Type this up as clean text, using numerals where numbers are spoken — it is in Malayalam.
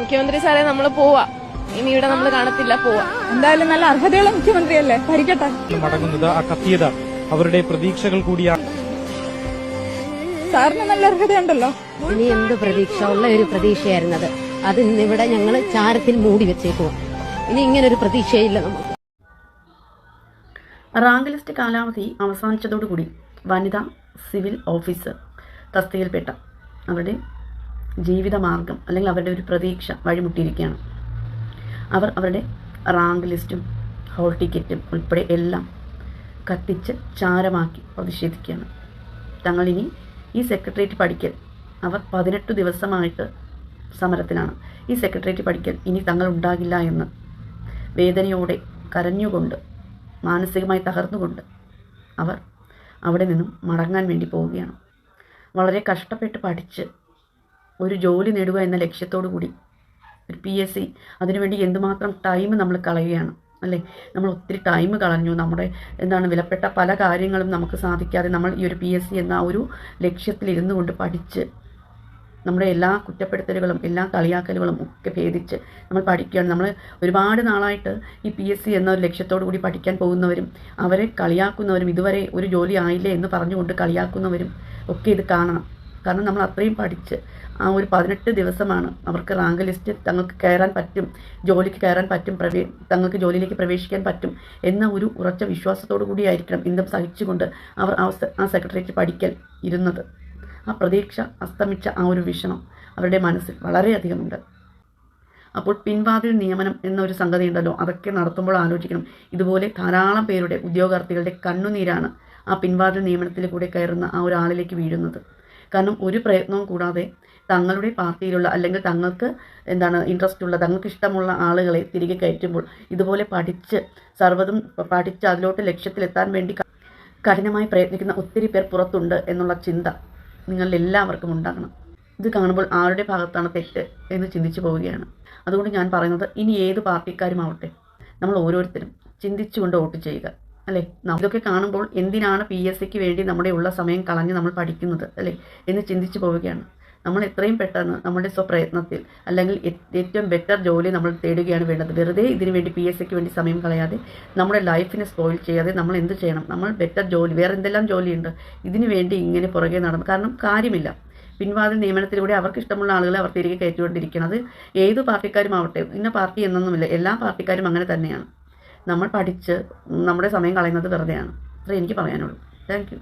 മുഖ്യമന്ത്രി സാറേ നമ്മൾ പോവാ, ഇനി ഇവിടെ നമ്മൾ കാണത്തില്ല, പോവാ. എന്തായാലും നല്ല അർഹതയുള്ള മുഖ്യമന്ത്രിയല്ലേ, ഭരിക്കട്ടെ. മടങ്ങുന്നത് ആ കത്തിയത് അവരുടെ പ്രതീക്ഷകൾ കൂടിയാണ്. സാറിന് നല്ല അർഹതയുണ്ടല്ലോ. ഇനി എന്ത് പ്രതീക്ഷ, ഉള്ള ഒരു പ്രതീക്ഷയായിരുന്നത് അത് ഇന്നിവിടെ ഞങ്ങൾ ചാരത്തിൽ മൂടി വെച്ചേക്കുവാ. ഇനി ഇങ്ങനൊരു പ്രതീക്ഷയില്ല നമുക്ക്. റാങ്ക് ലിസ്റ്റ് കാലാവധി അവസാനിച്ചതോടുകൂടി വനിതാ സിവിൽ ഓഫീസർ തസ്തികയിൽപ്പെട്ട അവരുടെ ജീവിതമാർഗം അല്ലെങ്കിൽ അവരുടെ ഒരു പ്രതീക്ഷ വഴിമുട്ടിയിരിക്കുകയാണ്. അവർ അവരുടെ റാങ്ക് ലിസ്റ്റും ഹോൾ ടിക്കറ്റും ഉൾപ്പെടെ എല്ലാം കത്തിച്ച് ചാരമാക്കി പ്രതിഷേധിക്കുകയാണ്. തങ്ങളിനി ഈ സെക്രട്ടേറിയറ്റ് പഠിക്കൽ, അവർ 18 ദിവസമായിട്ട് സമരത്തിലാണ്. ഈ സെക്രട്ടേറിയറ്റ് പഠിക്കൽ ഇനി തങ്ങൾ ഉണ്ടാകില്ല എന്ന് വേദനയോടെ കരഞ്ഞുകൊണ്ട് മാനസികമായി തകർന്നുകൊണ്ട് അവർ അവിടെ നിന്നും മടങ്ങാൻ വേണ്ടി പോവുകയാണ്. വളരെ കഷ്ടപ്പെട്ട് പഠിച്ച് ഒരു ജോലി നേടുക എന്ന ലക്ഷ്യത്തോടു കൂടി ഒരു PSC അതിനുവേണ്ടി എന്തുമാത്രം ടൈം നമ്മൾ കളയുകയാണ് അല്ലേ. നമ്മൾ ഒത്തിരി ടൈം കളഞ്ഞു. നമ്മുടെ വിലപ്പെട്ട പല കാര്യങ്ങളും നമുക്ക് സാധിക്കാതെ നമ്മൾ ഈ ഒരു PSC എന്ന ഒരു ലക്ഷ്യത്തിലിരുന്നു കൊണ്ട് പഠിച്ച് നമ്മുടെ എല്ലാ കുറ്റപ്പെടുത്തലുകളും എല്ലാ കളിയാക്കലുകളും ഒക്കെ ഭേദിച്ച് നമ്മൾ പഠിക്കുകയാണ്. നമ്മൾ ഒരുപാട് നാളായിട്ട് ഈ PSC എന്ന ഒരു ലക്ഷ്യത്തോടു കൂടി പഠിക്കാൻ പോകുന്നവരും അവരെ കളിയാക്കുന്നവരും ഇതുവരെ ഒരു ജോലി ആയില്ലേ എന്ന് പറഞ്ഞുകൊണ്ട് കളിയാക്കുന്നവരും ഒക്കെ ഇത് കാണണം. കാരണം നമ്മൾ അത്രയും പഠിച്ച് ആ ഒരു 18 ദിവസമാണ് അവർക്ക് റാങ്ക് ലിസ്റ്റ് തങ്ങൾക്ക് കയറാൻ പറ്റും, ജോലിക്ക് കയറാൻ പറ്റും, തങ്ങൾക്ക് ജോലിയിലേക്ക് പ്രവേശിക്കാൻ പറ്റും എന്ന ഒരു ഉറച്ച വിശ്വാസത്തോടു കൂടിയായിരിക്കണം ഇന്നും സഹിച്ചുകൊണ്ട് അവർ ആ സെക്രട്ടേറിയറ്റ് പഠിക്കൽ ഇരുന്നത്. ആ പ്രതീക്ഷ അസ്തമിച്ച ആ ഒരു വിഷമം അവരുടെ മനസ്സിൽ വളരെയധികമുണ്ട്. അപ്പോൾ പിൻവാതിൽ നിയമനം എന്നൊരു സംഗതി ഉണ്ടല്ലോ, അതൊക്കെ നടത്തുമ്പോൾ ആലോചിക്കണം. ഇതുപോലെ ധാരാളം പേരുടെ ഉദ്യോഗാർത്ഥികളുടെ കണ്ണുനീരാണ് ആ പിൻവാതിൽ നിയമനത്തിൽ കൂടെ കയറുന്ന ആ ഒരാളിലേക്ക് വീഴുന്നത്. കാരണം ഒരു പ്രയത്നവും കൂടാതെ തങ്ങളുടെ പാർട്ടിയിലുള്ള അല്ലെങ്കിൽ തങ്ങൾക്ക് ഇൻട്രസ്റ്റ് ഉള്ള തങ്ങൾക്ക് ഇഷ്ടമുള്ള ആളുകളെ തിരികെ കയറ്റുമ്പോൾ ഇതുപോലെ പഠിച്ച് സർവ്വതും പഠിച്ച് അതിലോട്ട് ലക്ഷ്യത്തിലെത്താൻ വേണ്ടി കഠിനമായി പ്രയത്നിക്കുന്ന ഒത്തിരി പേർ പുറത്തുണ്ട് എന്നുള്ള ചിന്ത നിങ്ങളിൽ എല്ലാവർക്കും ഉണ്ടാകണം. ഇത് കാണുമ്പോൾ ആരുടെ ഭാഗത്താണ് തെറ്റ് എന്ന് ചിന്തിച്ചു പോവുകയാണ്. അതുകൊണ്ട് ഞാൻ പറയുന്നത്, ഇനി ഏത് പാർട്ടിക്കാരുമാവട്ടെ നമ്മൾ ഓരോരുത്തരും ചിന്തിച്ചുകൊണ്ട് വോട്ട് ചെയ്യുക അല്ലേ. ഇതൊക്കെ കാണുമ്പോൾ എന്തിനാണ് PSCക്ക് വേണ്ടി നമ്മുടെ ഉള്ള സമയം കളഞ്ഞ് നമ്മൾ പഠിക്കുന്നത് അല്ലേ എന്ന് ചിന്തിച്ചു പോവുകയാണ്. നമ്മൾ എത്രയും പെട്ടെന്ന് നമ്മുടെ സ്വപ്രയത്നത്തിൽ അല്ലെങ്കിൽ ഏറ്റവും ബെറ്റർ ജോലി നമ്മൾ തേടുകയാണ് വേണ്ടത്. വെറുതെ ഇതിനു വേണ്ടി PSCക്ക് വേണ്ടി സമയം കളയാതെ നമ്മുടെ ലൈഫിനെ സ്പോയിൽ ചെയ്യാതെ നമ്മൾ എന്ത് ചെയ്യണം, നമ്മൾ ബെറ്റർ ജോലി, വേറെ എന്തെല്ലാം ജോലിയുണ്ട്, ഇതിനു വേണ്ടി ഇങ്ങനെ പുറകെ നടന്നു. കാരണം കാര്യമില്ല. പിൻവാതിൽ നിയമനത്തിലൂടെ അവർക്ക് ഇഷ്ടമുള്ള ആളുകളെ അവർ തിരികെ കയറ്റിക്കൊണ്ടിരിക്കുന്നത്. ഏത് പാർട്ടിക്കാരും ആവട്ടെ, ഇന്ന പാർട്ടി എന്നൊന്നുമില്ല, എല്ലാ പാർട്ടിക്കാരും അങ്ങനെ തന്നെയാണ്. നമ്മൾ പഠിച്ച് നമ്മുടെ സമയം കളയുന്നത് വെറുതെയാണ്. അത്രേ എനിക്ക് പറയാനുള്ളൂ. Thank you.